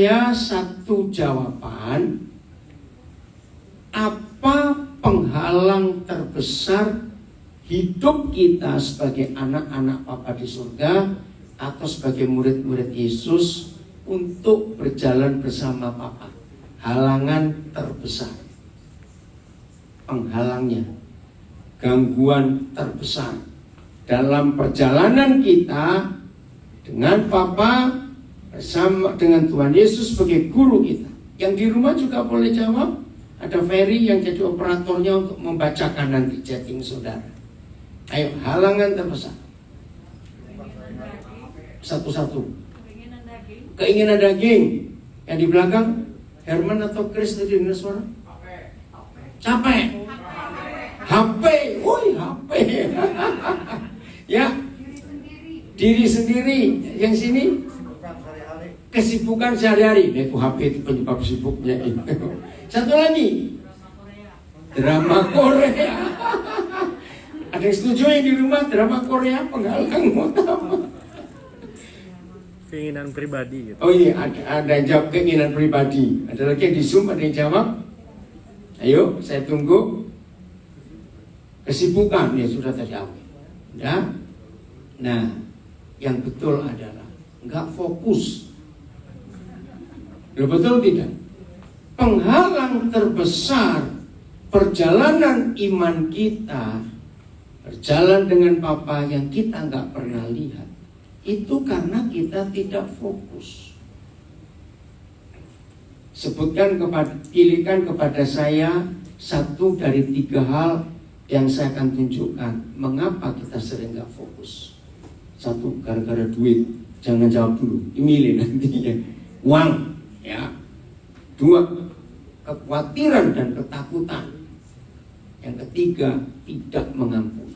saya satu jawaban. Apa penghalang terbesar hidup kita sebagai anak-anak Bapa di surga atau sebagai murid-murid Yesus untuk berjalan bersama Bapa? Halangan terbesar, penghalangnya, gangguan terbesar dalam perjalanan kita dengan Bapa, bersama dengan Tuhan Yesus sebagai guru kita. Yang di rumah juga boleh jawab. Ada Ferry yang jadi operatornya untuk membacakan nanti chatting saudara. Ayo, halangan terbesar. Satu-satu. Keinginan daging. Yang di belakang Herman atau Chris tadi dengar suara? Capek. HP. Woi, HP. Ya. Diri sendiri. Yang sini kesibukan sehari-hari. Itu HP itu penyebab sibuknya itu. Satu lagi, drama Korea. Ada yang setuju yang di rumah drama Korea penghalang utama? Keinginan pribadi gitu. Oh iya, ada yang jawab keinginan pribadi. Ada lagi yang di Zoom, ada yang jawab. Ayo, saya tunggu. Kesibukan, ya sudah tadi awal. Ya. Nah, yang betul adalah nggak fokus. Lo betul tidak? Penghalang terbesar perjalanan iman kita, berjalan dengan Bapa yang kita nggak pernah lihat, itu karena kita tidak fokus. Pilihkan kepada saya satu dari 3 hal yang saya akan tunjukkan mengapa kita sering nggak fokus. Satu, gara-gara duit. Jangan jawab dulu, milih nantinya. Uang, ya. 2, kekhawatiran dan ketakutan. Yang ketiga, tidak mengampuni.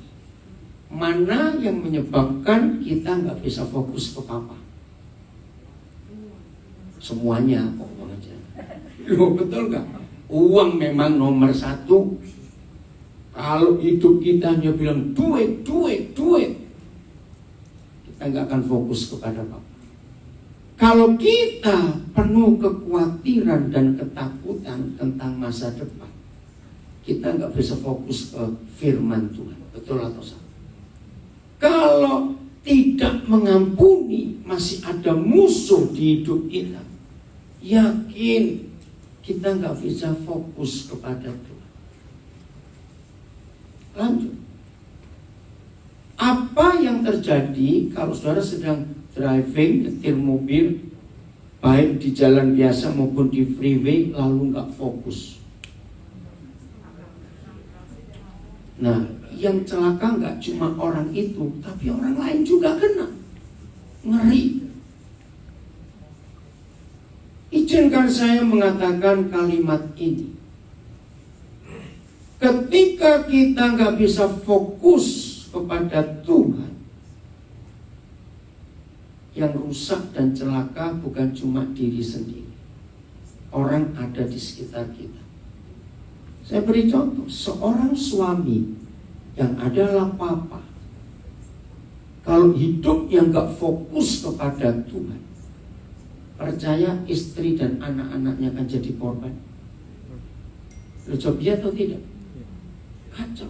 Mana yang menyebabkan kita nggak bisa fokus ke Papa? Semuanya pokoknya. Loh, betul nggak? Uang memang nomor 1. Kalau hidup kita hanya bilang duit, kita nggak akan fokus kepada Papa. Kalau kita penuh kekhawatiran dan ketakutan tentang masa depan, kita nggak bisa fokus ke firman Tuhan. Betul atau salah? Kalau tidak mengampuni, masih ada musuh di hidup kita, yakin kita nggak bisa fokus kepada Tuhan. Lanjut. Apa yang terjadi kalau saudara sedang driving, nyetir mobil, baik di jalan biasa maupun di freeway, lalu nggak fokus? Nah, yang celaka nggak cuma orang itu, tapi orang lain juga kena. Ngeri. Izinkan saya mengatakan kalimat ini. Ketika kita nggak bisa fokus kepada Tuhan, yang rusak dan celaka bukan cuma diri sendiri, orang ada di sekitar kita. Saya beri contoh, seorang suami yang adalah papa, kalau hidup yang gak fokus kepada Tuhan, percaya istri dan anak-anaknya akan jadi korban. Lo jawab iya atau tidak? Kacau.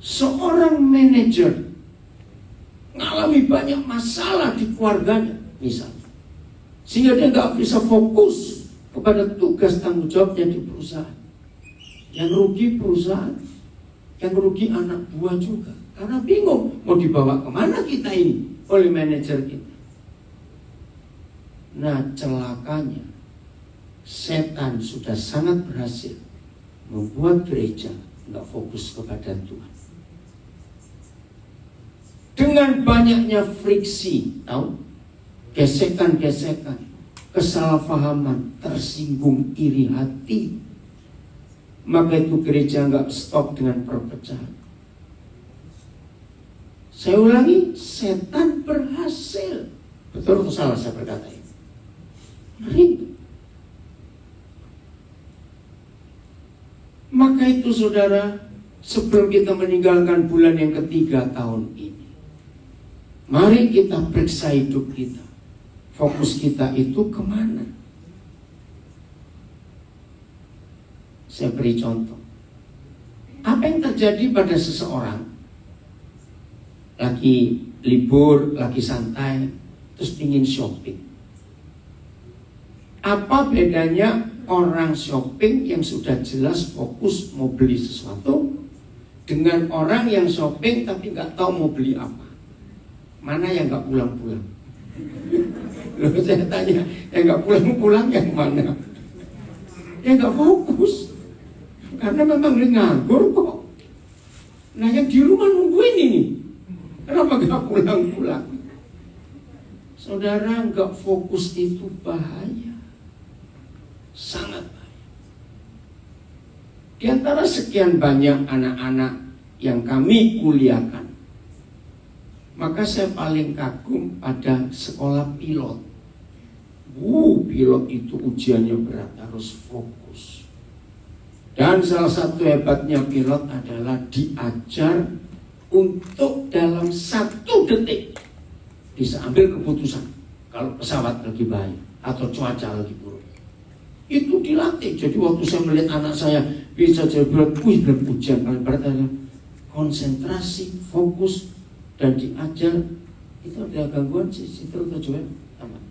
Seorang manajer ngalami banyak masalah di keluarganya misalnya, sehingga dia gak bisa fokus kepada tugas tanggung jawabnya di perusahaan. Yang rugi perusahaan, yang rugi anak buah juga, karena bingung mau dibawa kemana kita ini oleh manajer kita. Nah, celakanya setan sudah sangat berhasil membuat gereja nggak fokus kepada Tuhan. Dengan banyaknya friksi, tahu, gesekan-gesekan, kesalahpahaman, tersinggung, iri hati, maka itu gereja nggak stop dengan perpecahan. Saya ulangi, setan berhasil. Betul atau salah saya berkata ini? Maka itu saudara, sebelum kita meninggalkan bulan yang ketiga tahun ini, mari kita periksa hidup kita. fokus kita itu kemana? Saya beri contoh. Apa yang terjadi pada seseorang lagi libur, lagi santai, terus ingin shopping? Apa bedanya orang shopping yang sudah jelas fokus mau beli sesuatu dengan orang yang shopping tapi nggak tahu mau beli apa? Mana yang nggak pulang-pulang? Loh, saya tanya, yang nggak pulang-pulang yang mana? Yang nggak fokus, karena memang dia nganggur kok. Nah yang di rumah nungguin ini, kenapa nggak pulang-pulang? Saudara, nggak fokus itu bahaya, sangat bahaya. Di antara sekian banyak anak-anak yang kami kuliahkan, maka saya paling kagum pada sekolah pilot. Pilot itu ujiannya berat, harus fokus. Dan salah satu hebatnya pilot adalah diajar untuk dalam 1 detik bisa ambil keputusan kalau pesawat lagi bahaya atau cuaca lagi buruk. Itu dilatih. Jadi waktu saya melihat anak saya bisa jadi berat hujan, berarti konsentrasi, fokus, dan diajar, itu ada gangguan sistem tujuan aman.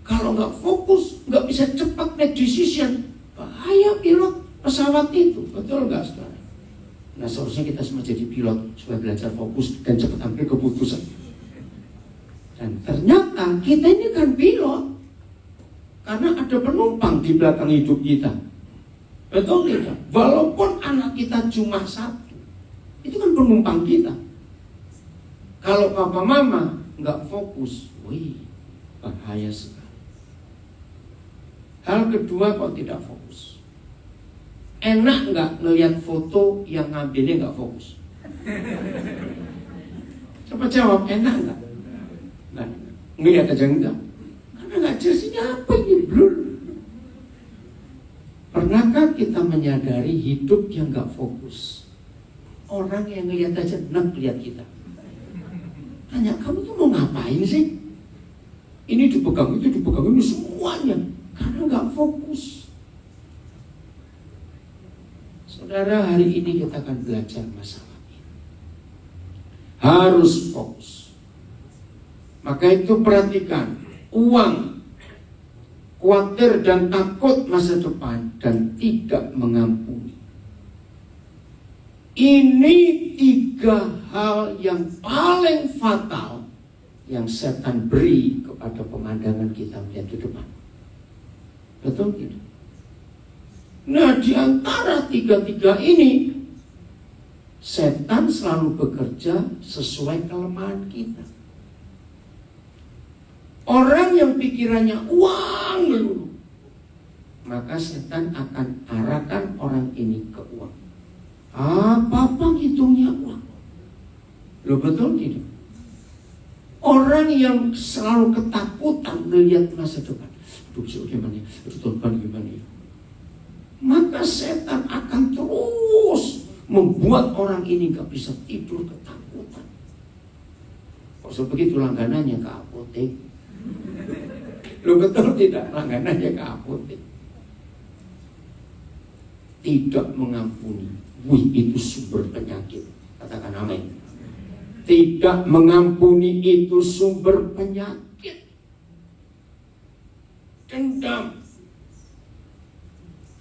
Kalau nggak fokus, nggak bisa cepat make decision, bahaya pilot pesawat itu, betul nggak saudara? Nah seharusnya kita semua jadi pilot supaya belajar fokus dan cepat ambil keputusan. Dan ternyata kita ini kan pilot karena ada penumpang di belakang hidup kita, betul tidak? Walaupun anak kita cuma 1, itu kan penumpang kita. Kalau papa mama nggak fokus, bahaya sekali. Hal kedua, kalau tidak fokus, enak nggak ngelihat foto yang ngambilnya nggak fokus? Coba jawab, enak nggak? Nah, ngelihat aja enggak, karena nggak jelas ini apa ini, blur. Pernahkah kita menyadari hidup yang nggak fokus? Orang yang ngelihat aja enak lihat kita. Tanya, kamu tuh mau ngapain sih? Ini dipegang, itu dipegang, ini semuanya. Karena nggak fokus. Saudara, hari ini kita akan belajar masalah ini. Harus fokus. Maka itu perhatikan, uang, khawatir dan takut masa depan, dan tidak mengampuni. Ini 3 hal yang paling fatal yang setan beri kepada pemandangan kita melihat ke depan. Betul tidak? Nah, di antara 3 ini, setan selalu bekerja sesuai kelemahan kita. Orang yang pikirannya uang melulu, maka setan akan arahkan orang ini ke uang. Apa-apa hitungnya uang. Loh, betul tidak? Orang yang selalu ketakutan melihat masa depan, besok gimana, tahun gimana, maka setan akan terus membuat orang ini gak bisa tidur ketakutan. Kok begitu langganannya ke apotek? Loh, betul tidak? Langganannya ke apotek. Tidak mengampuni. Itu sumber penyakit. Katakan amin. Tidak mengampuni itu sumber penyakit. Dendam.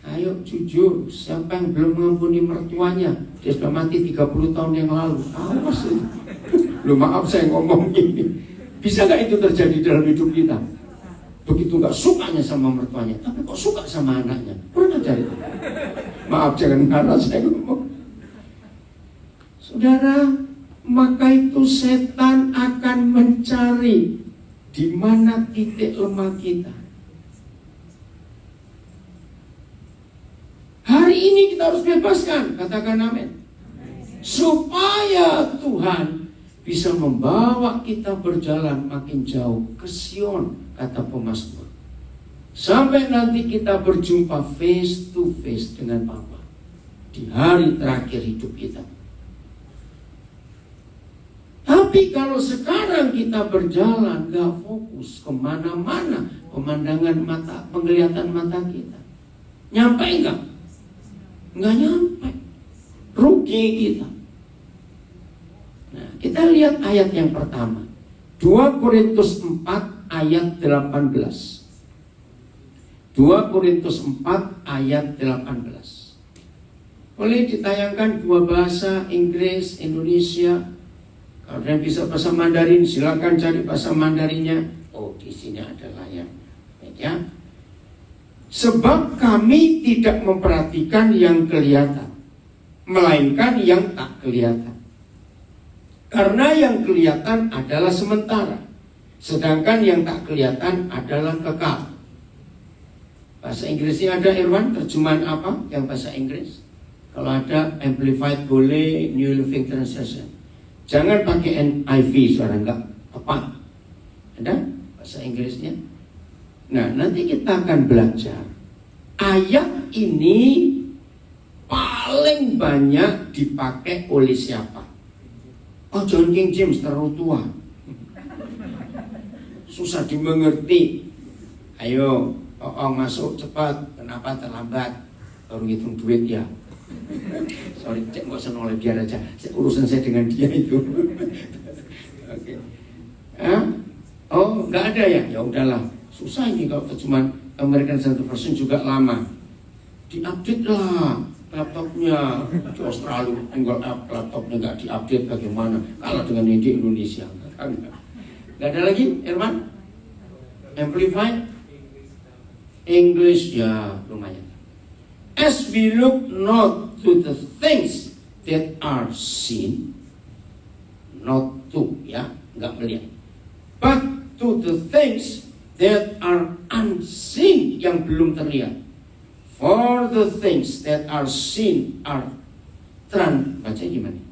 Ayo jujur, siapa yang belum mengampuni mertuanya? Dia sudah mati 30 tahun yang lalu. Awas itu. Loh, maaf saya ngomong ini. Bisa gak itu terjadi dalam hidup kita? Begitu gak sukanya sama mertuanya, tapi kok suka sama anaknya? Pernah cari? Maaf, jangan marah saya ngomong. Saudara, maka itu setan akan mencari di mana titik lemah kita. Hari ini kita harus bebaskan, katakan amin. Supaya Tuhan bisa membawa kita berjalan makin jauh ke Sion, kata pemazmur. Sampai nanti kita berjumpa face to face dengan Bapa di hari terakhir hidup kita. Tapi Tapi kalau sekarang kita berjalan gak fokus kemana-mana, pemandangan mata, penglihatan mata kita, nyampe enggak? Enggak nyampe, rugi kita. Nah, kita lihat ayat yang pertama, 2 Korintus 4 ayat 18. 2 Korintus 4 ayat 18. Boleh ditayangkan dua bahasa, Inggris, Indonesia. Kalau kalian bisa bahasa Mandarin, silakan cari bahasa Mandarinnya. Oh, di sini ada layar. Ya. Sebab kami tidak memperhatikan yang kelihatan, melainkan yang tak kelihatan. Karena yang kelihatan adalah sementara, sedangkan yang tak kelihatan adalah kekal. Bahasa Inggrisnya ada, Irwan? Terjemahan apa yang bahasa Inggris? Kalau ada Amplified boleh, New Living Translation. Jangan pakai NIV, suara enggak tepat. Ada bahasa Inggrisnya? Nah, nanti kita akan belajar. Ayat ini paling banyak dipakai oleh siapa? Oh, John King James terlalu tua, susah dimengerti. Ayo, masuk cepat. Kenapa terlambat? Baru hitung duit ya. Sorry, cek nggak usah noleh, biar aja. Urusan saya dengan dia itu. Oke. Oh, nggak ada ya? Ya udahlah. Susah ini kalau terjemahan American Standard Version juga lama. Diupdate lah laptopnya. Di Australia tinggal laptopnya nggak diupdate, bagaimana? Kalau dengan ini di Indonesia nggak ada lagi, Irman? Amplified English ya lumayan. As we look not to the things that are seen, not to, ya, nggak melihat, but to the things that are unseen, yang belum terlihat. For the things that are seen are baca gimana?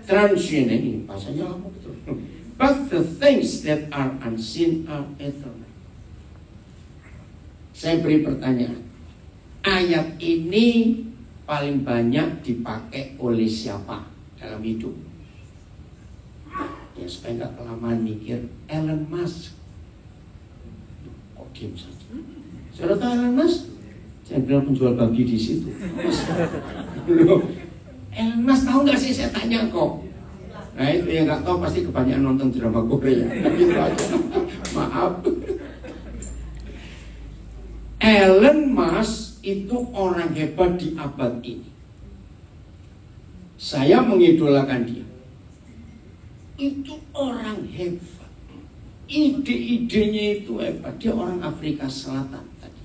Transient, ini bahasanya lama betul. But the things that are unseen are eternal. Saya beri pertanyaan. Ayat ini paling banyak dipakai oleh siapa dalam hidup? Ya, supaya nggak kelamaan mikir, Elon Musk. Kok diam saja? Saudara tahu Elon Musk? Saya bilang penjual babi di situ. Elon Musk tahu nggak sih, saya tanya kok. Nah itu yang nggak tahu pasti kebanyakan nonton drama Korea. Gitu aja. Maaf. Elon Musk itu orang hebat di abad ini. Saya mengidolakan dia. Itu orang hebat. Ide-idenya itu hebat. Dia orang Afrika Selatan tadi.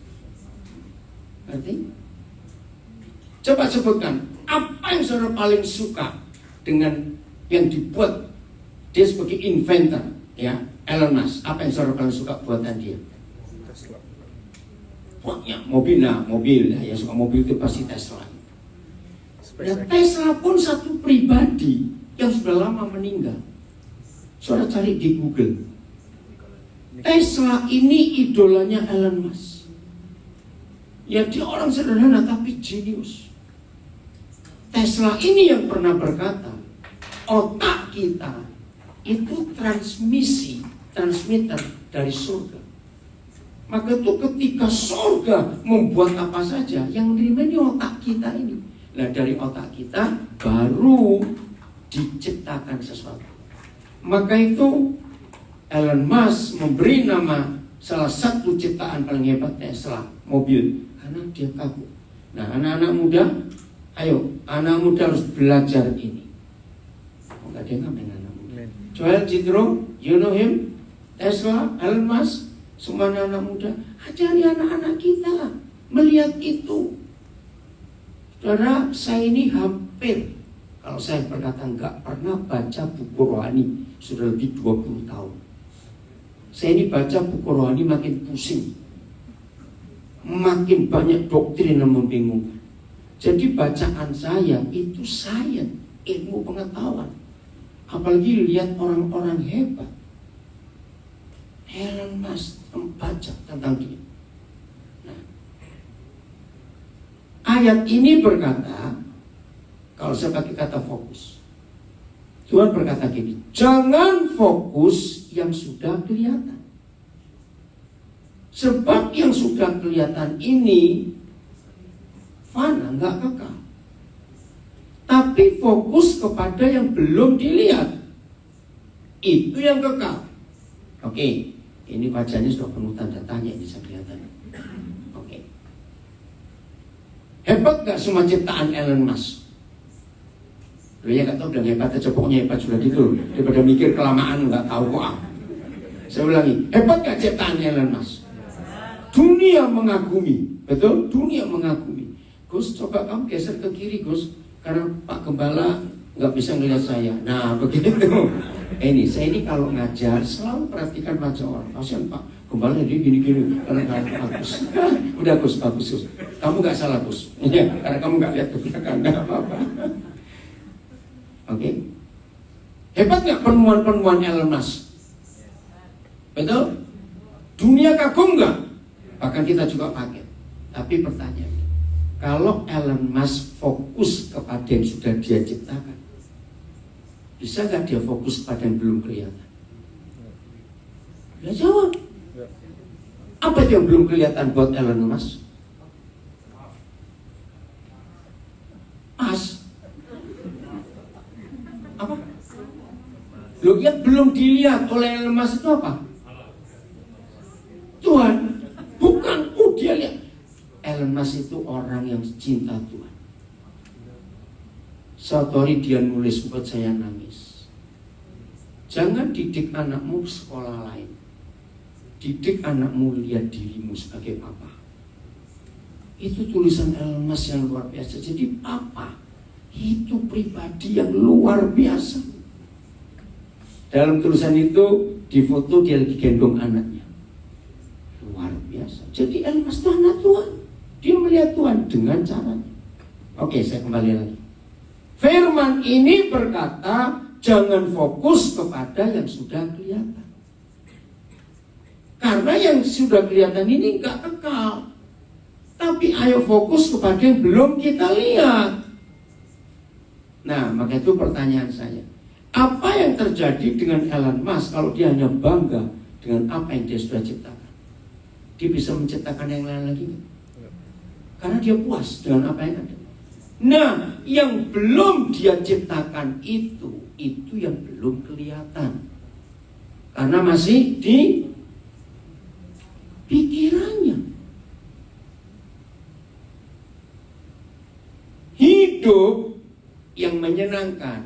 Berarti? Coba sebutkan, apa yang saudara paling suka dengan yang dibuat dia sebagai inventor, ya, Elon Musk. Apa yang saudara paling suka buatan dia? Tesla. Banyak mobil, ya suka mobil itu pasti Tesla. Nah, Tesla pun satu pribadi yang sudah lama meninggal. Saudara cari di Google. Tesla ini idolanya Elon Musk. Ya, dia orang sederhana tapi jenius. Tesla ini yang pernah berkata, otak kita itu transmitter dari surga. Maka itu ketika surga membuat apa saja, yang menerima ini otak kita ini. Nah, dari otak kita baru diciptakan sesuatu. Maka itu Elon Musk memberi nama salah satu ciptaan paling hebat Tesla, mobil, karena dia kagum. Nah, anak-anak muda, ayo, anak muda harus belajar ini. Enggak, dia ngapain anak muda? Joel Jitro, you know him? Tesla, Elon Musk, semua anak muda, ajari anak-anak kita melihat itu. Saudara, saya ini hampir, kalau saya berkata enggak pernah baca buku rohani sudah lebih 20 tahun. Saya ini baca buku rohani makin pusing, makin banyak doktrin yang membingungkan. Jadi bacaan saya itu sains, ilmu pengetahuan. Apalagi lihat orang-orang hebat. Elon Musk membaca tentang dia. Nah, ayat ini berkata, kalau saya pakai kata fokus, Tuhan berkata gini, jangan fokus yang sudah kelihatan. Sebab yang sudah kelihatan ini fana, nggak kekal. Tapi fokus kepada yang belum dilihat, itu yang kekal. Oke, ini wajahnya sudah penuh tanda tanya, bisa kelihatan. Oke. Hebat gak semua ciptaan Elon Musk? Loh ya gak tahu bilang hebat aja, pokoknya hebat sudah gitu. Daripada mikir kelamaan gak tahu kok. Saya ulangi, hebat gak ciptaan Elon Musk? Dunia mengagumi, betul? Dunia mengagumi. Gus, coba kamu geser ke kiri, Gus, karena Pak Gembala nggak bisa ngelihat saya. Nah, begitu. Saya ini kalau ngajar selalu perhatikan wajah orang. Kasihan Pak Gembala dia gini-gini, karena nggak bagus. Udah Gus, bagus Gus. Kamu nggak salah Gus. Ya, karena kamu nggak lihat ke belakang, nggak apa-apa. Oke. Hebat nggak penemuan-penemuan Elon Musk? Betul? Dunia kagum nggak? Bahkan kita juga pakai. Tapi pertanyaan, kalau Elon Musk fokus kepada yang sudah dia ciptakan, bisa nggak dia fokus pada yang belum kelihatan? Ya jawab. Apa itu yang belum kelihatan buat Elon Musk? Apa? Loh, yang belum dilihat oleh Elon Musk itu apa? Tuhan. Bukan, dia lihat. Elon Musk itu orang yang cinta Tuhan. Suatu hari dia nulis buat saya nangis. Jangan didik anakmu sekolah lain. Didik anakmu lihat dirimu sebagai papa. Itu tulisan Elon Musk yang luar biasa. Jadi papa itu pribadi yang luar biasa. Dalam tulisan itu difoto dia lagi gendong anaknya. Luar biasa. Jadi Elon Musk itu anak Tuhan. Dia melihat Tuhan dengan caranya. Oke, saya kembali lagi. Firman ini berkata, jangan fokus kepada yang sudah kelihatan. Karena yang sudah kelihatan ini enggak kekal. Tapi ayo fokus kepada yang belum kita lihat. Nah, maka itu pertanyaan saya. Apa yang terjadi dengan Elon Musk kalau dia hanya bangga dengan apa yang dia sudah ciptakan? Dia bisa menciptakan yang lain lagi enggak? Karena dia puas dengan apa yang ada. Nah, yang belum dia ciptakan itu yang belum kelihatan. Karena masih di pikirannya. Hidup yang menyenangkan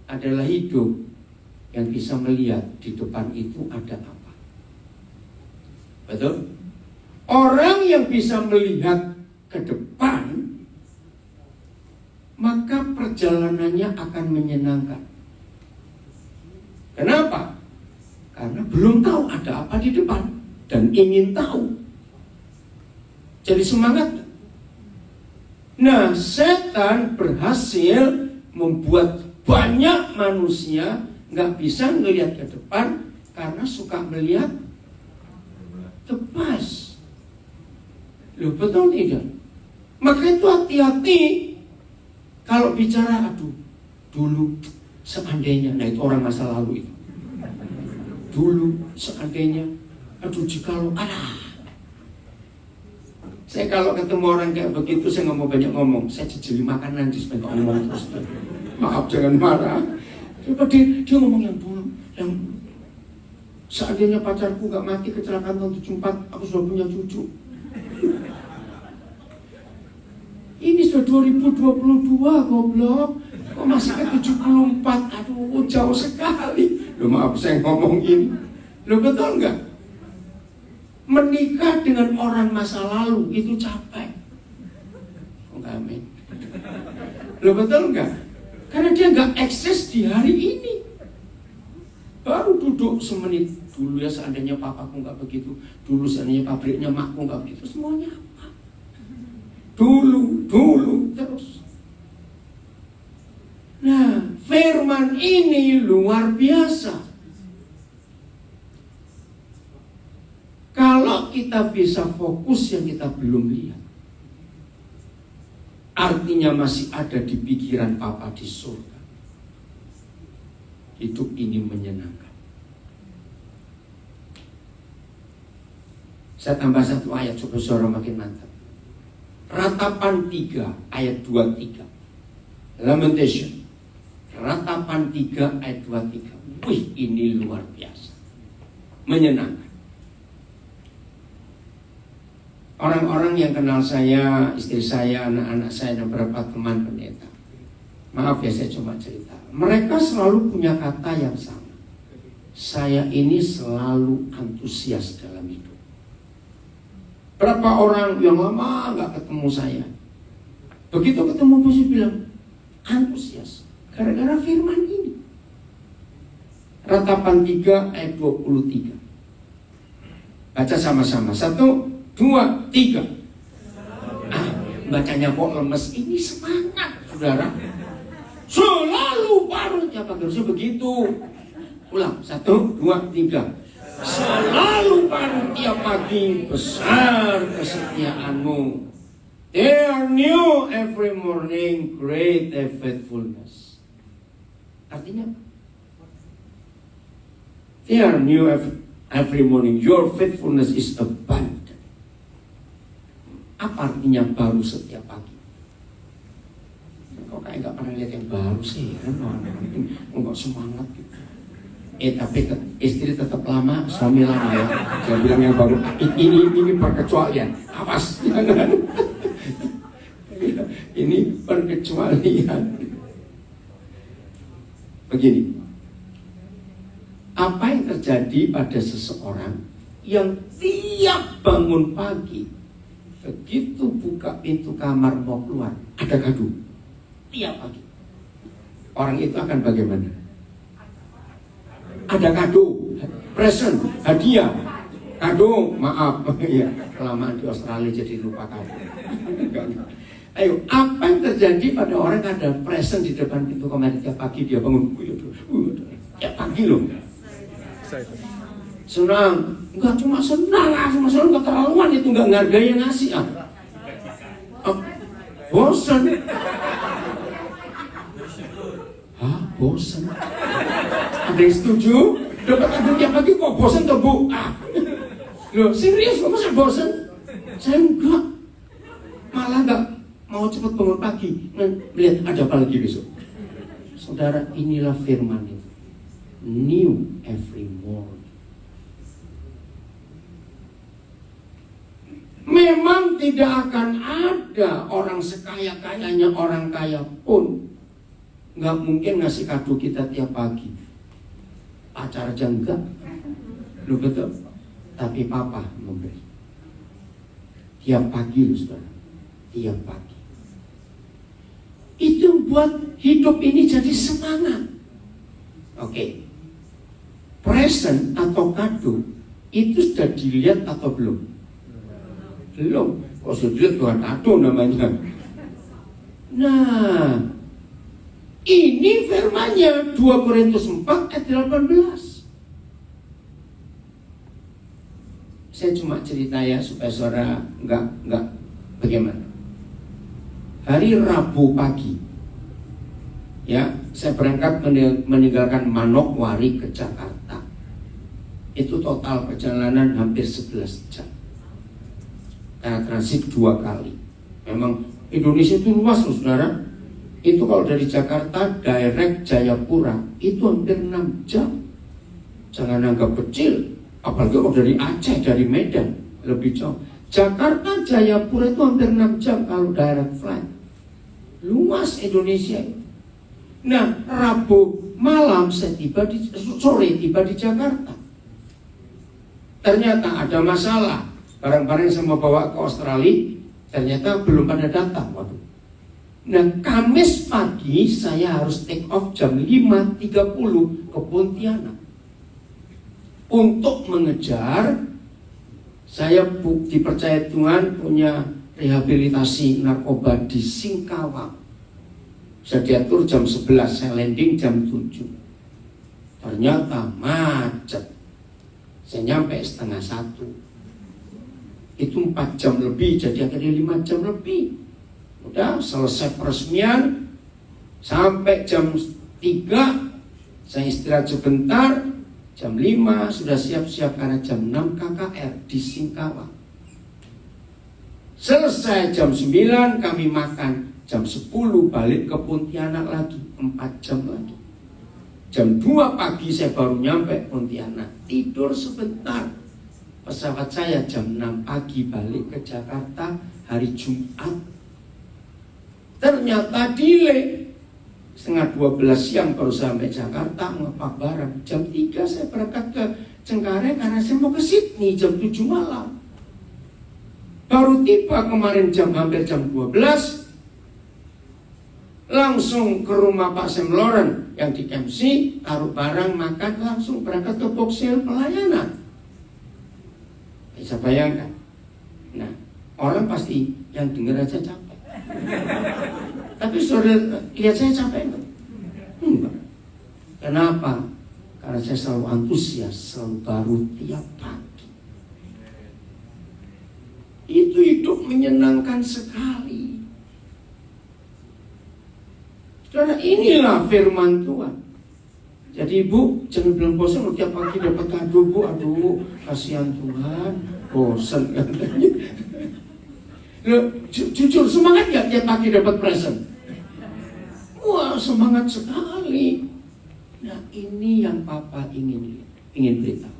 adalah hidup yang bisa melihat di depan itu ada apa. Betul? Orang yang bisa melihat ke depan, maka perjalanannya akan menyenangkan. Kenapa? Karena belum tahu ada apa di depan dan ingin tahu. Jadi semangat. Nah, setan berhasil membuat banyak manusia nggak bisa melihat ke depan karena suka melihat tepas. Loh, betul tidak? Maka itu hati-hati kalau bicara, dulu seandainya, nah itu orang masa lalu itu. Dulu seandainya, jikalau ada. Saya kalau ketemu orang kayak begitu, saya nggak mau banyak ngomong. Saya jejeli makanan di supaya ngomong terus. Maaf, jangan marah. Coba dia ngomong yang dulu, yang seandainya pacarku nggak mati kecelakaan tahun 74, aku sudah punya cucu. Ini sudah 2022, goblok. Kok masih ke 74? Aduh, jauh sekali. Loh, maaf saya ngomong ini. Loh, betul nggak? Menikah dengan orang masa lalu itu capek. Enggak, amin. Loh, betul nggak? Karena dia nggak eksis di hari ini. Baru duduk semenit. Dulu ya seandainya papaku nggak begitu. Dulu seandainya pabriknya makku nggak begitu. Semuanya apa? Dulu terus. Nah, firman ini luar biasa. Kalau kita bisa fokus yang kita belum lihat, artinya masih ada di pikiran Papa di surga. hidup ini menyenangkan. Saya tambah satu ayat supaya suara makin mantap. Ratapan 3 ayat 23. Lamentation. Ratapan 3 ayat 23. Wih, ini luar biasa. Menyenangkan. Orang-orang yang kenal saya, istri saya, anak-anak saya, dan beberapa teman pendeta. Maaf ya, saya cuma cerita. Mereka selalu punya kata yang sama. Saya ini selalu antusias dalam hidup. Berapa orang yang lama nggak ketemu saya, begitu ketemu pasti bilang antusias gara-gara firman ini. Ratapan 3 ayat 23. Baca sama-sama. 1, 2, 3. Bacanya kok lemes. Ini semangat, saudara. Selalu baru tiap pagi. Harusnya begitu. Ulang. 1, 2, 3. Selalu baru tiap pagi, besar kesetiaanmu. They are new every morning, great their faithfulness. Artinya apa? They are new every morning, your faithfulness is abundant. Apa artinya baru setiap pagi? Kok kayak gak pernah lihat yang baru sih, kan? Enggak semangat gitu. Tapi istri tetap lama, suami lama ya. Saya bilang yang baru, ini perkecualian. Awas, jangan. Ini perkecualian. Begini, apa yang terjadi pada seseorang yang tiap bangun pagi, begitu buka pintu kamar mau keluar, ada kado tiap pagi. Orang itu akan bagaimana? Ada kado, present, hadiah, kado, maaf, ya kelamaan di Australia jadi lupa kado. Ayo, apa yang terjadi pada orang yang ada present di depan pintu kamar tiap pagi dia bangun, tiap pagi loh. Senang, enggak cuma senang, nggak terlaluan itu, nggak ngargai yang ngasih. Bosan. Bosan. Ada yang setuju? Dapat kado tiap pagi kok bosan tuh bu? Loh serius kok masa bosan? Saya enggak. Malah enggak mau cepat bangun pagi. Lihat ada apa lagi besok. Saudara, inilah firman itu. New every morning. Memang tidak akan ada orang sekaya-kayanya orang kaya pun nggak mungkin ngasih kado kita tiap pagi. Pacar aja enggak. Lu betul. Tapi papa memberi. Tiap pagi lu saudara. Tiap pagi. Itu buat hidup ini jadi semangat. Oke. Present atau kado itu sudah dilihat atau belum? Belum. Kok sudah dilihat Tuhan kado namanya. Nah, ini firmannya 2 Korintus 4 ayat 18. Saya cuma cerita ya supaya saudara enggak bagaimana. Hari Rabu pagi, ya saya berangkat meninggalkan Manokwari ke Jakarta. Itu total perjalanan hampir 11 jam. Karena transit 2 kali. Memang Indonesia itu luas loh saudara. Itu kalau dari Jakarta direct Jayapura itu hampir 6 jam. Jangan anggap kecil. Apalagi kalau dari Aceh, dari Medan lebih jauh. Jakarta Jayapura itu hampir 6 jam kalau direct flight. Luas Indonesia. Nah, Rabu malam saya sore tiba di Jakarta. Ternyata ada masalah. Barang-barang yang saya mau bawa ke Australia ternyata belum pada datang. Waduh. Nah, Kamis pagi saya harus take off jam 5.30 ke Pontianak. Untuk mengejar, saya dipercaya Tuhan punya rehabilitasi narkoba di Singkawang. Saya diatur jam 11, saya landing jam 7. Ternyata macet. Saya nyampe 12:30. Itu 4 jam lebih, jadi akhirnya 5 jam lebih. Udah selesai peresmian sampai jam 3 Saya istirahat sebentar, jam 5 sudah siap-siap karena jam 6 KKR di Singkawang. Selesai jam 9 kami makan, jam 10 balik ke Pontianak lagi, 4 jam lagi. Jam 2 pagi saya baru nyampe Pontianak, tidur sebentar. Pesawat saya jam 6 pagi balik ke Jakarta hari Jumat. Ternyata delay. Setengah 12 siang baru sampai Jakarta, ngepak barang. Jam 3 saya berangkat ke Cengkareng karena saya mau ke Sydney jam 7 malam. Baru tiba kemarin hampir jam 12. Langsung ke rumah Pak Sam Loren yang di MC, taruh barang, makan, langsung berangkat ke Boxhill pelayanan. Bisa bayangkan. Nah, orang pasti yang dengar aja capek. Tapi saudara lihat saya capek enggak? Enggak. Kenapa? Karena saya selalu antusias, selalu baru tiap pagi. Itu hidup menyenangkan sekali. Saudara, inilah firman Tuhan. Jadi ibu jangan bilang bosan, tiap pagi dapat kado bu, aduh kasihan Tuhan, bosan katanya. Jujur semangat gak tiap pagi dapat present? Wah, semangat sekali. Nah, ini yang Papa ingin beritahu.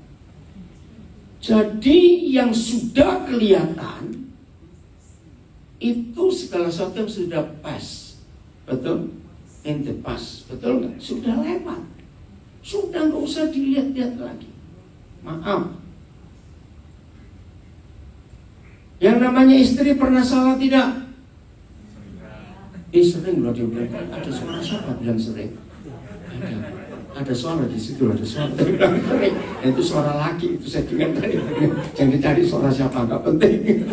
Jadi yang sudah kelihatan itu segala sesuatu yang sudah pas, betul? In the past, betul nggak? Sudah lewat, sudah nggak usah dilihat-lihat lagi. Maaf. Yang namanya istri pernah salah tidak? Sering loh dia bilang, ada suara siapa bilang sering? Ada suara di situ, ada suara bilang sering. Itu suara laki, itu saya dengar tadi. Jangan dicari suara siapa, nggak penting.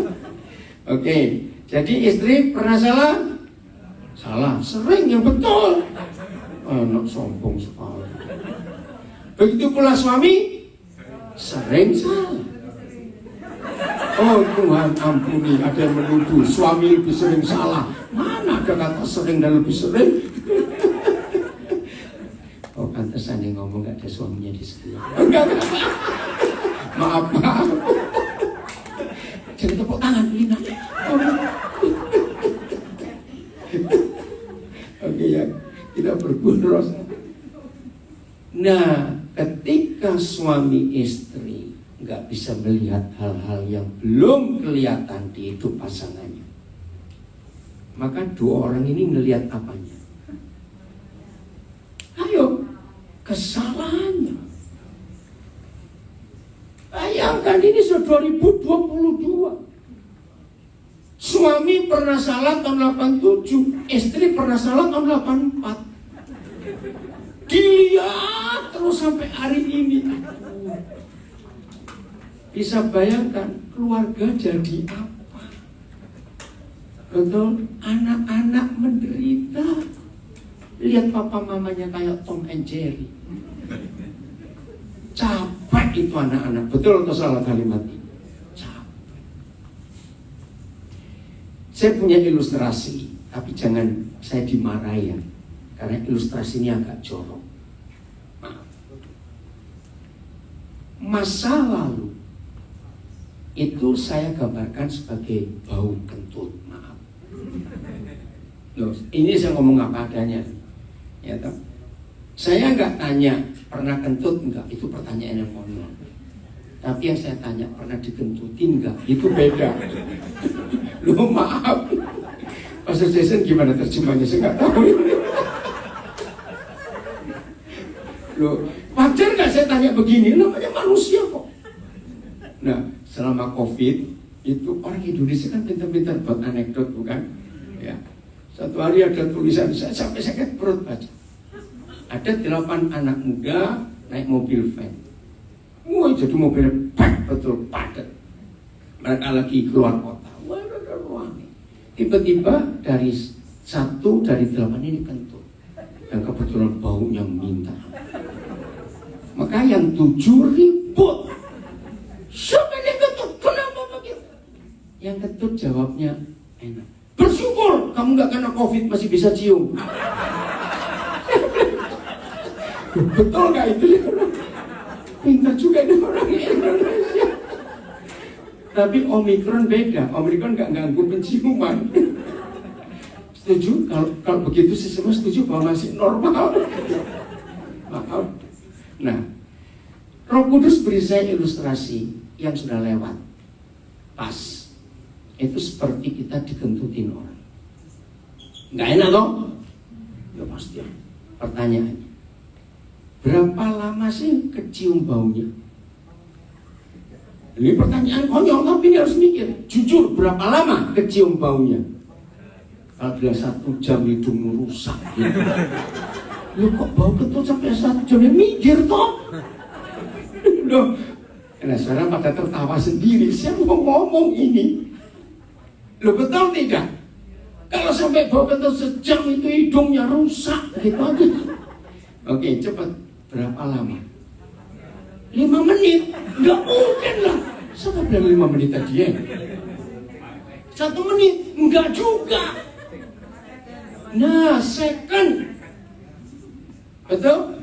Oke, jadi istri pernah salah? Salah, sering yang betul. Anak sombong sekali. Begitu pula suami, sering salah. Oh Tuhan ampuni, ada yang menuduh suami lebih sering salah. Mana ada kata sering dan lebih sering? Oh pantesan yang ngomong gak ada suaminya di sebelah. Maaf. Jadi tepuk tangan Lina. Oke ya, tidak bergurau. Nah, ketika suami istri nggak bisa melihat hal-hal yang belum kelihatan di hidup pasangannya, maka dua orang ini ngelihat apanya? Ayo, kesalahannya. Bayangkan ini sudah 2022. Suami pernah salah tahun 87, istri pernah salah tahun 84. Dilihat terus sampai hari ini. Bisa bayangkan keluarga jadi apa? Betul, anak-anak menderita. Lihat papa mamanya kayak Tom and Jerry. Capek itu anak-anak. Betul atau salah kalimat ini? Capek. Saya punya ilustrasi, tapi jangan saya dimarahi ya, karena ilustrasi ini agak jorok. Masa lalu itu saya gambarkan sebagai bau kentut. Maaf. Loh, ini saya ngomong apa adanya. Ya toh? Saya nggak tanya pernah kentut enggak, itu pertanyaan yang konyol. Tapi yang saya tanya pernah dikentutin enggak, itu beda. Loh maaf. Pastor Jason gimana terjemahnya, saya nggak tahu. Loh, wajar nggak saya tanya begini? Namanya manusia kok. Nah, selama COVID itu orang Indonesia kan pintar-pintar buat anekdot, bukan? Ya. Satu hari ada tulisan, saya sampai sakit perut baca. Ada 8 anak muda naik mobil van. Wah, jadi mobilnya pack, betul padat. Mereka lagi keluar kota. Wah, ada ruangnya. Tiba-tiba dari 1 dari 8 ini kentut. Yang kebetulan baunya minta. Maka yang 7 ribut. Siapa yang kentut? Kenapa begitu? Yang kentut jawabnya enak. Bersyukur kamu gak kena COVID, masih bisa cium. Betul nggak itu? Pintar juga ini orang Indonesia. Tapi Omikron beda. Omikron nggak ganggu penciuman. Setuju? Kalau begitu sih semua setuju bahwa masih normal. Maaf. Nah, Roh Kudus beri saya ilustrasi yang sudah lewat. Pas. Itu seperti kita digentutin orang. Nggak enak toh? Ya pasti. Pertanyaannya, berapa lama sih kecium baunya? Ini pertanyaan konyol, tapi ini harus mikir. Jujur, berapa lama kecium baunya? Kalau bilang 1 jam hidungmu rusak gitu. Lu kok bau kentut sampai 1 jam? Ya mikir toh. Loh. Nah sekarang pada tertawa sendiri. Siapa mau ngomong ini? Loh betul tidak? Kalau sampai bau kentut sejam itu hidungnya rusak gitu aja. Oke, cepat. Berapa lama? 5 menit? Nggak mungkin lah. Siapa bilang 5 menit tadi ya? 1 menit? Enggak juga. Nah, second. Betul?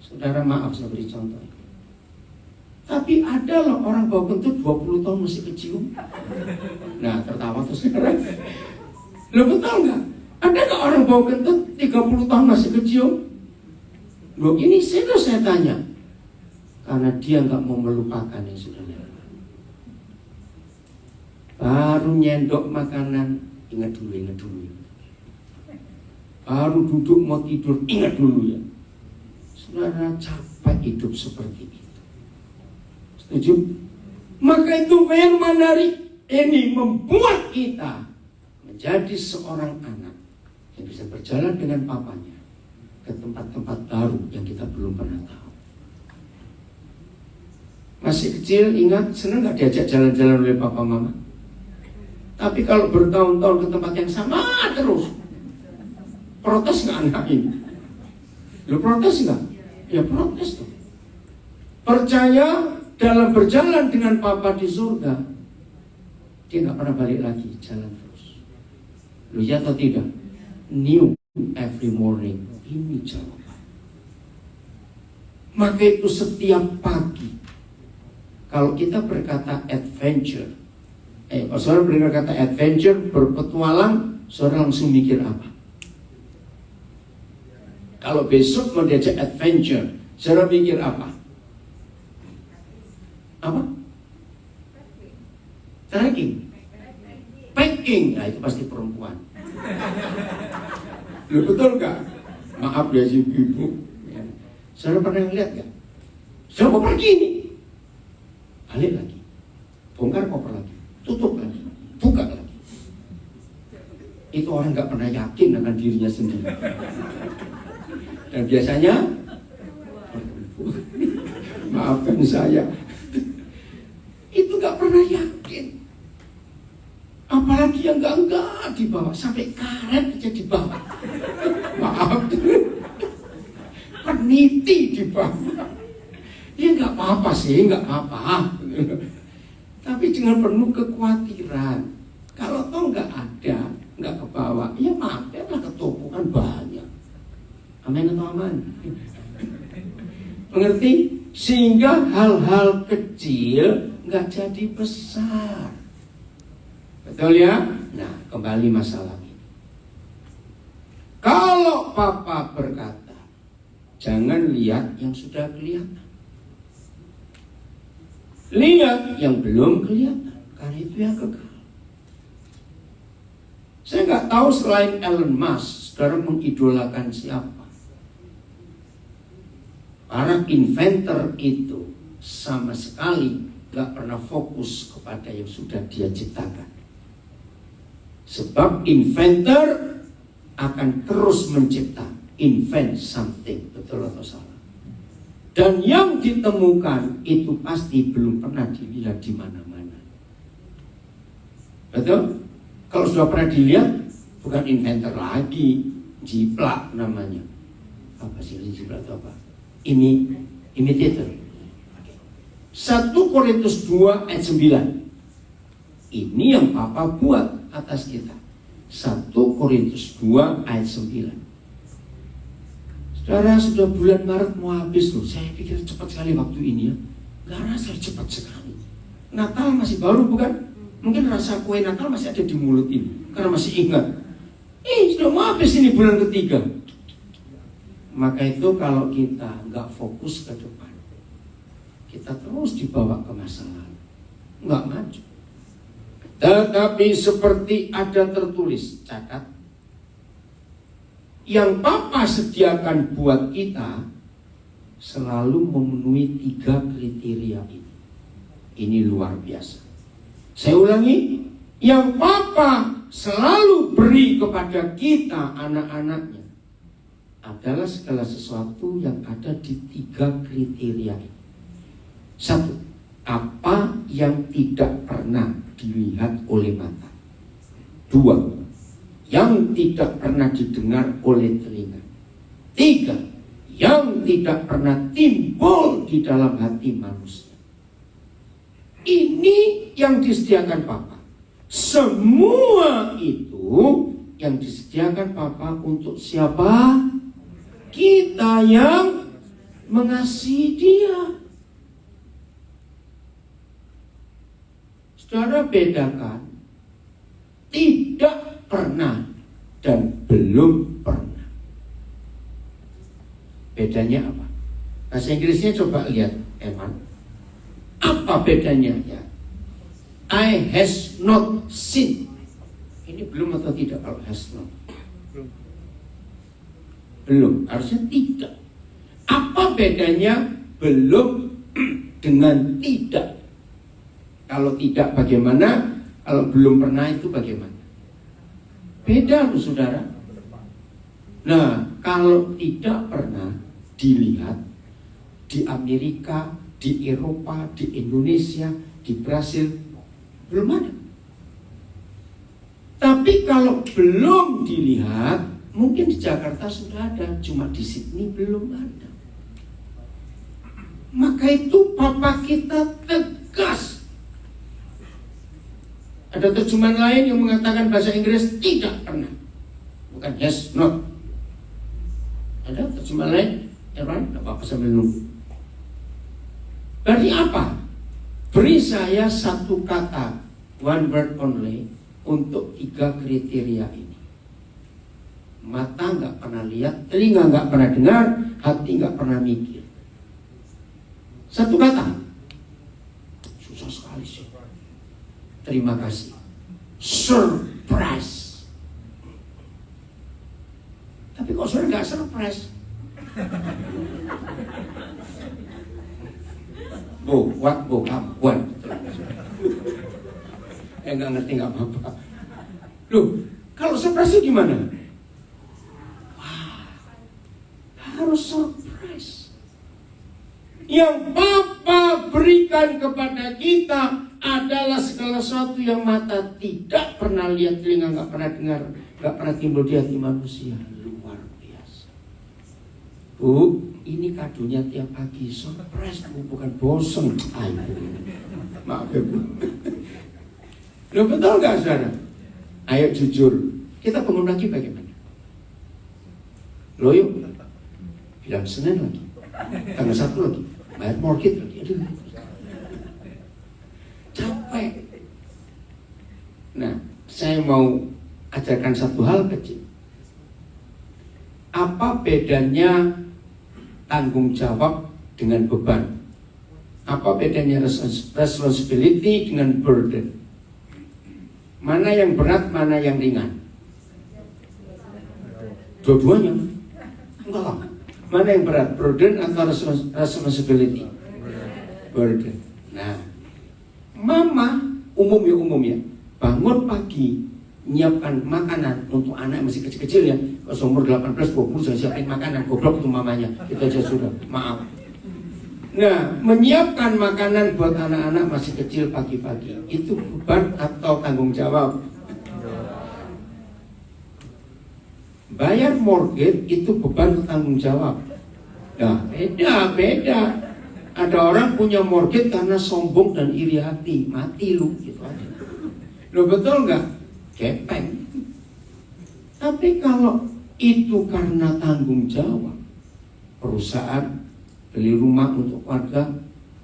Saudara maaf saya beri contoh. Tapi ada loh orang bau kentut 20 tahun masih kecium. Nah, tertawa tuh sekarang. Loh betul nggak? Ada nggak orang bau kentut 30 tahun masih kecium? Loh ini saya tanya. Karena dia nggak mau melupakan yang sudah lewat. Baru nyendok makanan, ingat dulu. Baru duduk mau tidur, ingat dulu ya. Saudara capek hidup seperti itu. Setuju? Maka itu firman dari ini membuat kita menjadi seorang anak yang bisa berjalan dengan papanya ke tempat-tempat baru yang kita belum pernah tahu. Masih kecil ingat, senang gak diajak jalan-jalan oleh papa mama? Tapi kalau bertahun-tahun ke tempat yang sama terus, protes gak anak ini? Lu protes gak? Ya protes tuh. Percaya dalam berjalan dengan papa di surga, dia gak pernah balik lagi, jalan terus. Lu ya atau tidak? New every morning. Ini jawaban. Maka itu setiap pagi, kalau kita berkata adventure, kalau saudara berkata adventure, berpetualang, saudara langsung mikir apa? Kalau besok mau diajak adventure, saudara mikir apa? Apa? Trekking. Packing. Nah itu pasti perempuan. Loh, betul gak? Maaf ya si ibu ya. Saudara pernah lihat gak? Saudara mau pergi ini, balik lagi, bongkar koper lagi, tutup lagi, buka lagi. Itu orang gak pernah yakin dengan dirinya sendiri. Dan biasanya maafkan saya, itu gak pernah yakin. Apalagi yang enggak dibawa, sampai karet aja dibawa. Maaf, peniti dibawa. Ya nggak apa-apa sih, nggak apa-apa. Tapi dengan penuh kekhawatiran. Kalau toh nggak ada, nggak kebawa, ya mampirlah ke toko kan banyak. Amin atau aman? Mengerti? Sehingga hal-hal kecil nggak jadi besar. Betul ya? Nah, kembali masalah ini. Kalau papa berkata, jangan lihat yang sudah kelihatan. Lihat yang belum kelihatan, karena itu yang kekal. Saya nggak tahu selain Elon Musk, saudara mengidolakan siapa. Para inventor itu sama sekali nggak pernah fokus kepada yang sudah dia ciptakan. Sebab inventor akan terus mencipta, invent something, betul atau salah. Dan yang ditemukan itu pasti belum pernah dilihat di mana-mana. Betul? Kalau sudah pernah dilihat, bukan inventor lagi, jiplak namanya. Apa sih jiplak atau apa? Ini imitator. 1 Korintus 2 ayat 9. Ini yang Papa buat atas kita. 1 Korintus 2 ayat 9. Saudara, sudah bulan Maret mau habis loh. Saya pikir cepat sekali waktu ini ya. Gak rasa cepat sekali. Natal masih baru bukan? Mungkin rasa kue Natal masih ada di mulut ini karena masih ingat. Sudah mau habis ini bulan ketiga. Maka itu kalau kita nggak fokus ke depan, kita terus dibawa ke masa lalu, nggak maju. Tetapi seperti ada tertulis, catat, yang Bapa sediakan buat kita selalu memenuhi 3 kriteria ini. Ini luar biasa. Saya ulangi, yang Bapa selalu beri kepada kita anak-anaknya adalah segala sesuatu yang ada di 3 kriteria ini. 1. Apa yang tidak pernah dilihat oleh mata. 2. Yang tidak pernah didengar oleh telinga. 3. Yang tidak pernah timbul di dalam hati manusia. Ini yang disediakan Bapa. Semua itu yang disediakan Bapa untuk siapa? Kita yang mengasihi Dia. Saudara, bedakan tidak pernah dan belum pernah. Bedanya apa? Bahasa Inggrisnya coba lihat, Evan. Apa bedanya ya? I has not seen. Ini belum atau tidak kalau has not? Belum, harusnya tidak. Apa bedanya belum dengan tidak? Kalau tidak bagaimana? Kalau belum pernah itu bagaimana? Beda loh saudara. Nah, kalau tidak pernah dilihat di Amerika, di Eropa, di Indonesia, di Brasil, belum ada. Tapi kalau belum dilihat, mungkin di Jakarta sudah ada, cuma di Sydney belum ada. Maka itu Bapa kita tegas. Ada terjemahan lain yang mengatakan bahasa Inggris tidak pernah, bukan yes, not. Ada terjemahan lain? Erwan, tidak apa-apa sambil nunggu. Berarti apa? Beri saya satu kata, one word only, untuk 3 kriteria ini. Mata nggak pernah lihat, telinga nggak pernah dengar, hati nggak pernah mikir. Satu kata. Susah sekali sih. Terima kasih. Surprise. Tapi kok saudara nggak surprise? Kawan. Nggak ngerti nggak apa-apa. Loh, kalau surprise itu gimana? Wah, harus surprise. Yang Bapa berikan kepada kita adalah segala sesuatu yang mata tidak pernah lihat, telinga nggak pernah dengar, nggak pernah timbul di hati manusia. Luar biasa. Bu, ini kadonya tiap pagi, surprise Bu, bukan bosen. Maaf ya Bu. Loh, betul nggak saudara? Ayo jujur, kita bangun lagi bagaimana? Loh yuk, bilang Senin lagi, tanggal 1 lagi, bayar mortgage lagi. Aduh, capek. Nah, saya mau ajarkan satu hal kecil. Apa bedanya tanggung jawab dengan beban? Apa bedanya responsibility dengan burden? Mana yang berat, mana yang ringan? Dua-duanya. Enggak lah. Mana yang berat, burden atau responsibility? Burden. Nah, mama umum ya, bangun pagi, nyiapkan makanan untuk anak yang masih kecil-kecil ya, kalau umur 18-20 sudah siapin makanan, goblok itu mamanya, itu aja sudah, maaf. Nah, menyiapkan makanan buat anak-anak masih kecil pagi-pagi, itu beban atau tanggung jawab? Bayar mortgage itu beban atau tanggung jawab? Nah, beda. Ada orang punya mortgage karena sombong dan iri hati, mati lu, gitu aja. Lo betul nggak? Gepeng. Tapi kalau itu karena tanggung jawab, perusahaan, beli rumah untuk keluarga,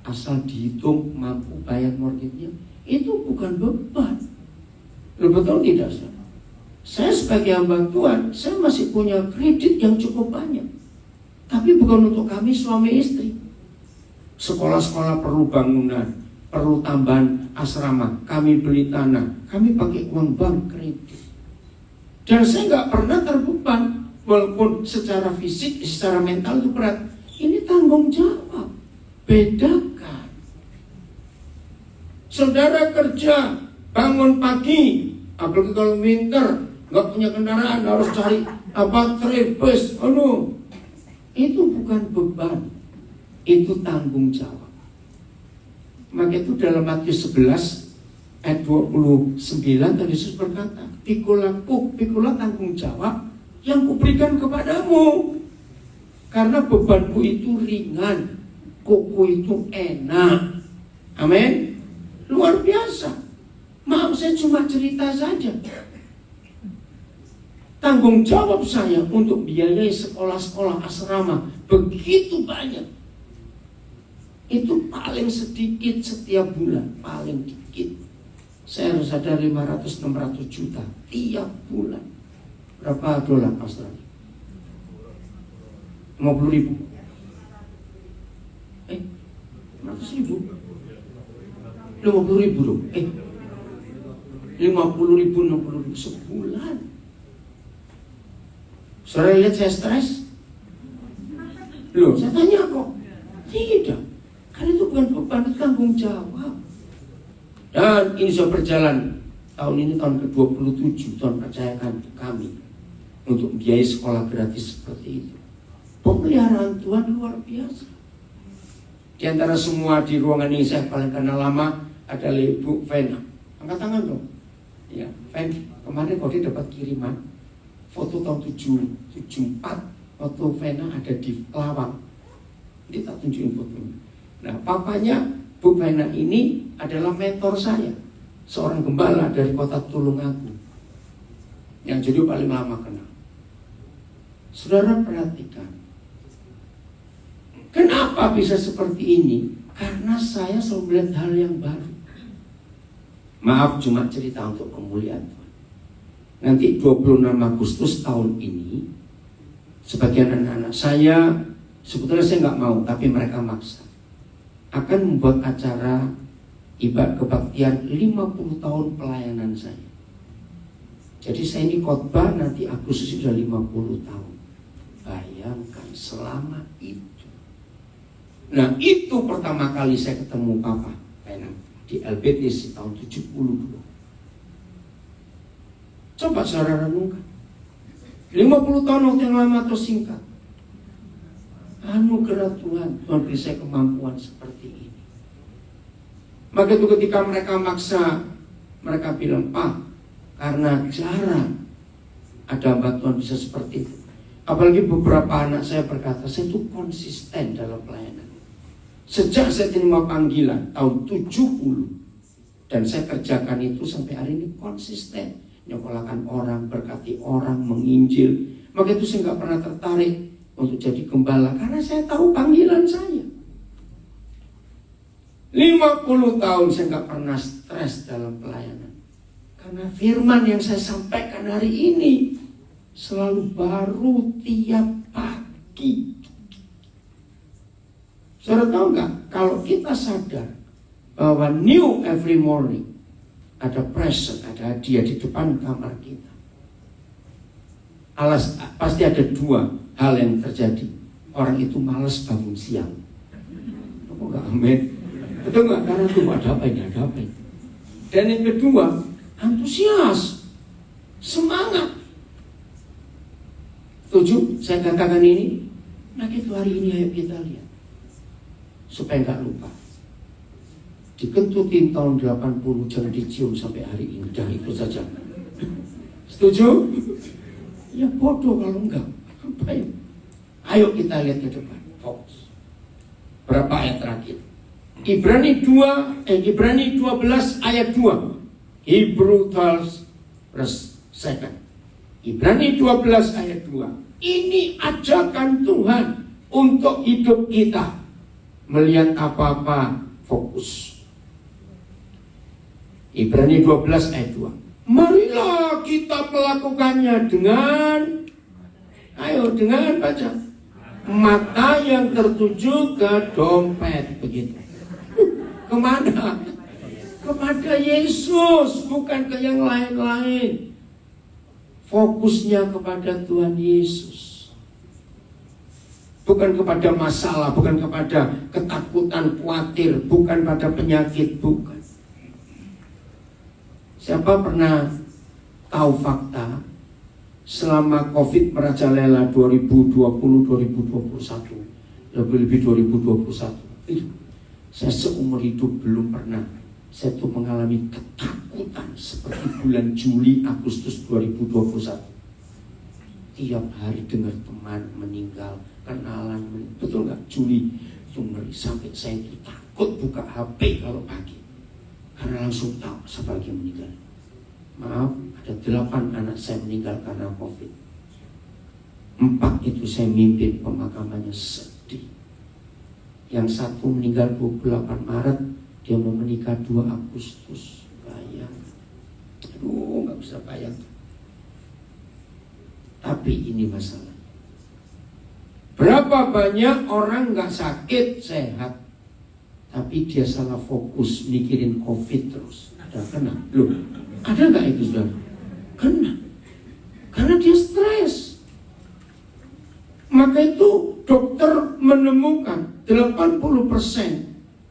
asal dihitung mampu bayar mortgage-nya, itu bukan beban. Betul tidak, saudara? Saya sebagai hamba Tuhan, saya masih punya kredit yang cukup banyak. Tapi bukan untuk kami suami istri. Sekolah-sekolah perlu bangunan, perlu tambahan asrama, kami beli tanah, kami pakai uang bank kredit. Dan saya nggak pernah terbeban, walaupun secara fisik, secara mental itu berat. Ini tanggung jawab. Bedakan. Saudara kerja, bangun pagi, apalagi kalau winter, nggak punya kendaraan, harus cari bus. Itu bukan beban, itu tanggung jawab. Maka itu dalam Matius 11 ayat 29 Tuhan Yesus berkata, Pikulah tanggung jawab yang kuberikan kepadamu, karena bebanku itu ringan, kuku itu enak. Amin. Luar biasa. Maaf, saya cuma cerita saja. Tanggung jawab saya untuk biayai sekolah-sekolah asrama begitu banyak. Itu paling sedikit setiap bulan, paling dikit. Saya harus ada 500-600 juta tiap bulan. Berapa dolar Australia? 50 ribu. 100 ribu? 50 ribu dong. 50 ribu, 60 ribu sebulan. Saudara lihat saya stres? Loh, saya tanya kok. Tidak. Karena itu bukan beban, itu tanggung jawab. Dan ini sudah berjalan. Tahun ini tahun ke-27, Tuhan percayakan kami untuk biaya sekolah gratis seperti itu. Pemeliharaan Tuhan luar biasa. Di antara semua di ruangan ini saya paling kenal lama adalah Ibu Vena. Angkat tangan dong. Ya, Ven, kemarin kok dia dapat kiriman foto tahun 74, foto Vena ada di Lawang. Dia tak tunjukin fotonya. Nah, papanya Bu Vena ini adalah mentor saya, seorang gembala dari kota Tulungagung, yang jadi paling lama kenal. Saudara perhatikan, kenapa bisa seperti ini? Karena saya selalu melihat hal yang baru. Maaf, cuma cerita untuk kemuliaan Tuhan. Nanti 26 Agustus tahun ini, sebagian anak-anak saya, sebetulnya saya nggak mau, tapi mereka maksa, akan membuat acara ibadah kebaktian 50 tahun pelayanan saya. Jadi saya ini khotbah nanti Agustus sudah 50 tahun. Bayangkan selama itu. Nah, itu pertama kali saya ketemu Papa Vena di LBTC tahun 72. Coba saudara renungkan. 50 tahun waktu yang lama atau singkat. Anugerah Tuhan beri saya kemampuan seperti ini. Maka itu ketika mereka maksa, mereka bilang, Pak, karena jarang ada hamba Tuhan bisa seperti itu. Apalagi beberapa anak saya berkata, saya itu konsisten dalam pelayanan. Sejak saya terima panggilan tahun 70, dan saya kerjakan itu sampai hari ini konsisten. Nyekolahkan orang, berkati orang, menginjil. Maka itu saya nggak pernah tertarik untuk jadi gembala, karena saya tahu panggilan saya. 50 tahun saya nggak pernah stres dalam pelayanan, karena firman yang saya sampaikan hari ini selalu baru tiap pagi. Saudara tahu nggak, kalau kita sadar bahwa new every morning, ada present, ada hadiah di depan kamar kita, pasti ada dua hal yang terjadi. Orang itu malas bangun siang. Kok nggak amin? Betul nggak? Karena tuh ada apa ini, ada apa ini. Dan yang kedua, antusias, semangat. Setuju? Saya katakan ini. Nah, itu hari ini ayo kita lihat, supaya nggak lupa. Dikentutin tahun 80, jangan dicium sampai hari ini. Dan itu saja. Setuju? Ya bodoh kalau enggak. Apa ya? Ayo kita lihat ke depan. Fokus. Berapa ayat terakhir? Ibrani 12 ayat 2. Hebrew 12 verse 2. Ibrani 12 ayat 2. Ini ajakan Tuhan untuk hidup kita. Melihat apa-apa, fokus. Ibrani 12 ayat 2. Marilah kita melakukannya dengan baca. Mata yang tertuju ke dompet, begitu. Kemana? Kepada Yesus, bukan ke yang lain-lain. Fokusnya kepada Tuhan Yesus. Bukan kepada masalah, bukan kepada ketakutan, khawatir, bukan pada penyakit, bukan. Siapa pernah tahu fakta selama COVID merajalela 2020-2021, lebih-lebih 2021, itu saya seumur hidup belum pernah saya tuh mengalami ketakutan seperti bulan Juli Agustus 2021. Tiap hari dengar teman meninggal, kenalan meninggal. Betul nggak? Juli itu ngeri sampai saya itu takut buka HP kalau pagi karena langsung tahu siapa lagi meninggal. Maaf, ada 8 anak saya meninggal karena COVID. 4 itu saya mimpin pemakamannya, sedih. Yang 1 meninggal 28 Maret, dia mau menikah 2 Agustus. Bayang. Aduh, gak bisa bayang. Tapi ini masalah. Berapa banyak orang gak sakit, sehat, tapi dia salah fokus mikirin COVID terus. Ada kena? Loh, ada gak itu saudara? Kena. Karena dia stres. Maka itu dokter menemukan 80%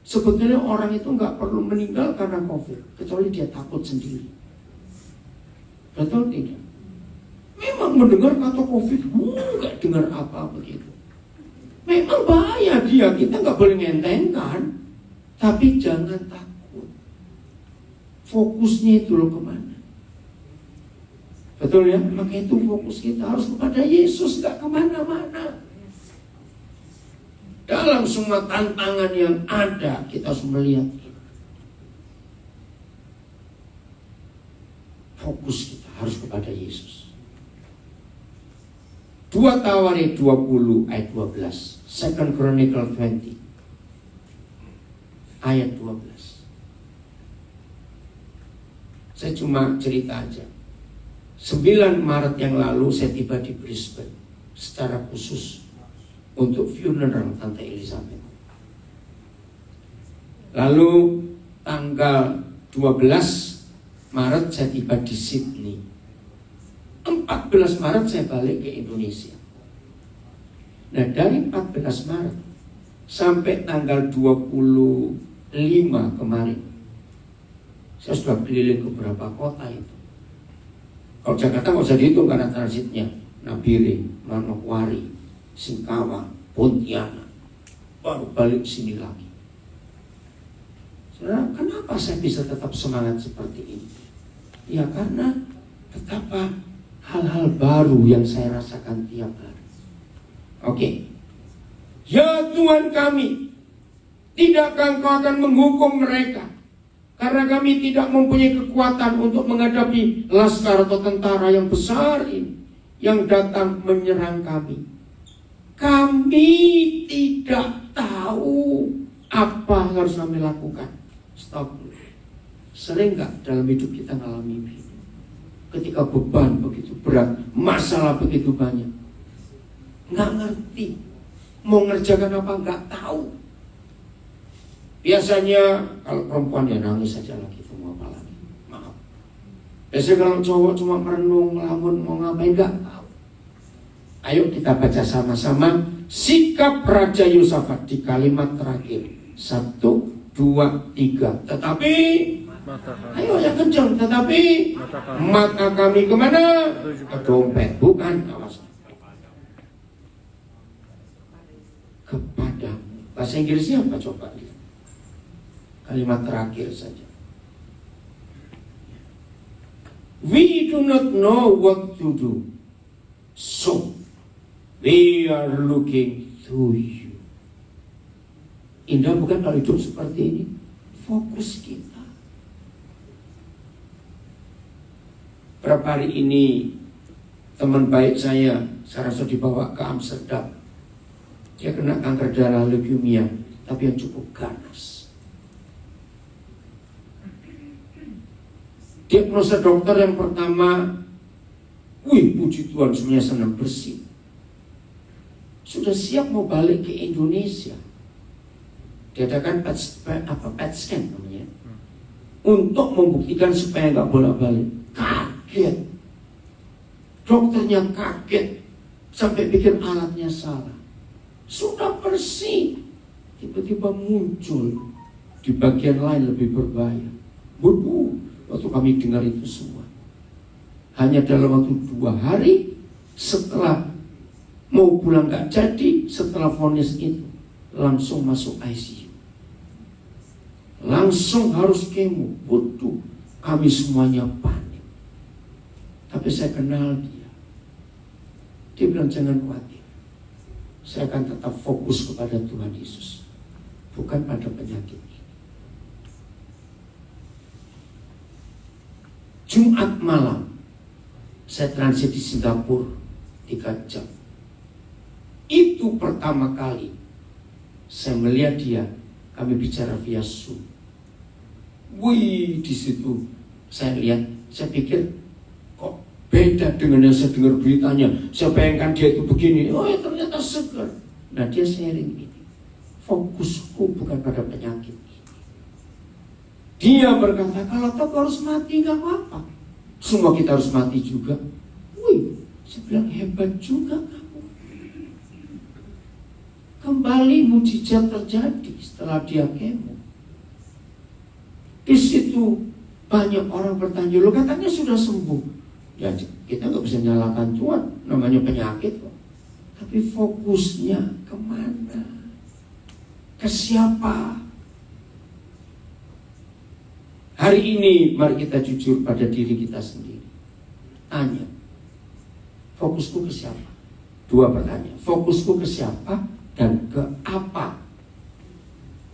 sebetulnya orang itu nggak perlu meninggal karena COVID, kecuali dia takut sendiri. Betul tidak? Memang mendengar kata COVID, nggak dengar apa begitu. Memang bahaya dia, kita nggak boleh ngentengkan, tapi jangan takut. Fokusnya itu loh kemana? Betul ya? Maka itu fokus kita harus kepada Yesus, nggak kemana-mana. Dalam semua tantangan yang ada, kita harus melihat itu. Fokus kita harus kepada Yesus. 2 Tawarik 20 ayat 12, 2 Chronicle 20 ayat 12. Saya cuma cerita aja. 9 Maret yang lalu saya tiba di Brisbane secara khusus untuk funeral Tante Elizabeth. Lalu tanggal 12 Maret saya tiba di Sydney. 14 Maret saya balik ke Indonesia. Nah, dari 14 Maret sampai tanggal 25 kemarin, saya sudah keliling ke beberapa kota itu. Kalau Jakarta nggak usah dihitung karena transitnya. Nabire, Manokwari, Singkawang, Pontianak, baru balik sini lagi. Saudara, kenapa saya bisa tetap semangat seperti ini? Ya karena betapa hal-hal baru yang saya rasakan tiap hari. Oke. Ya Tuhan kami, tidakkah Engkau akan menghukum mereka? Karena kami tidak mempunyai kekuatan untuk menghadapi laskar atau tentara yang besar ini yang datang menyerang kami. Kami tidak tahu apa yang harus kami lakukan. Stop. Sering nggak dalam hidup kita ngalami ini? Ketika beban begitu berat, masalah begitu banyak, nggak ngerti mau ngerjakan apa, nggak tahu. Biasanya kalau perempuan ya nangis saja lagi, mau apa lagi? Maaf. Biasanya kalau cowok cuma merenung, ngelamun, mau ngapain nggak tahu. Ayo kita baca sama-sama sikap Raja Yosafat di kalimat terakhir. 1, 2, 3. Tetapi, ayo yang kencang. Tetapi mata kami kemana? Ke dompet, bukan awas. Kepadamu. Bahasa Inggrisnya apa coba? Kalimat terakhir saja. We do not know what to do, so we are looking to you. Indah bukan kalau hidup seperti ini? Fokus kita. Berapa hari ini teman baik saya rasa dibawa ke Amsterdam. Dia kena kanker darah leukemia, tapi yang cukup ganas. Diagnosa dokter yang pertama, puji Tuhan semuanya senang, bersih. Sudah siap mau balik ke Indonesia. Diadakan PET scan namanya, untuk membuktikan supaya nggak bolak-balik. Kaget, dokternya kaget sampai bikin alatnya salah. Sudah bersih, tiba-tiba muncul di bagian lain lebih berbahaya. Waktu kami dengar itu semua, hanya dalam waktu 2 hari setelah mau pulang nggak jadi, setelah vonis itu langsung masuk ICU, langsung harus kemo. Kami semuanya panik. Tapi saya kenal dia. Dia bilang, jangan khawatir, saya akan tetap fokus kepada Tuhan Yesus, bukan pada penyakit ini. Jumat malam saya transit di Singapura 3 jam. Itu pertama kali saya melihat dia. Kami bicara via Zoom. Di situ saya lihat, saya pikir kok beda dengan yang saya dengar beritanya. Saya bayangkan dia itu begini, ternyata segar. Nah, dia sharing ini. Fokusku bukan pada penyakit ini. Dia berkata, kalau kau harus mati gak apa-apa, semua kita harus mati juga. Saya bilang, hebat juga kamu. Kembali mujizat terjadi setelah dia kemo. Di situ banyak orang bertanya, lo katanya sudah sembuh. Ya, kita nggak bisa nyalakan Tuhan, namanya penyakit kok. Tapi fokusnya kemana? Ke siapa? Hari ini mari kita jujur pada diri kita sendiri. Tanya, fokusku ke siapa? 2 pertanyaan. Fokusku ke siapa dan ke apa?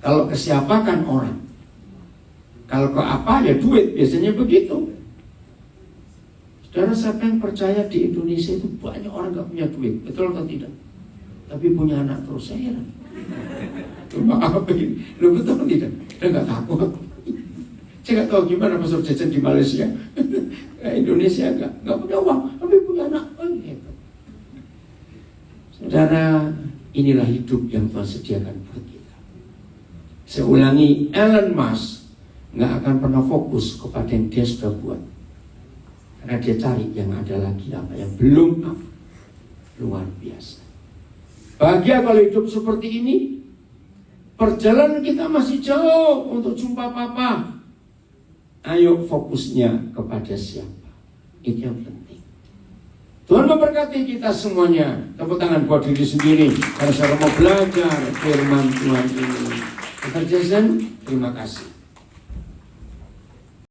Kalau ke siapa kan orang. Kalau ke apa ya duit, biasanya begitu. Saudara, siapa yang percaya di Indonesia itu banyak orang gak punya duit, betul atau tidak? Tapi punya anak terus, saya heran. Maaf begini, lo betul atau tidak? Saya gak takut. Saya gak tahu gimana Pastor Jajan di Malaysia. Indonesia gak punya uang, tapi punya anak. Hebat. Saudara, inilah hidup yang Tuhan sediakan buat kita. Saya ulangi, Elon Musk nggak akan pernah fokus kepada yang dia sudah buat, karena dia cari yang ada lagi apa yang belum apa. Luar biasa. Bahagia kalau hidup seperti ini. Perjalanan kita masih jauh untuk jumpa Papa. Ayo fokusnya kepada siapa, itu yang penting. Tuhan memberkati kita semuanya. Tepuk tangan buat diri sendiri karena saya mau belajar firman Tuhan ini. Pastor Jason, terima kasih.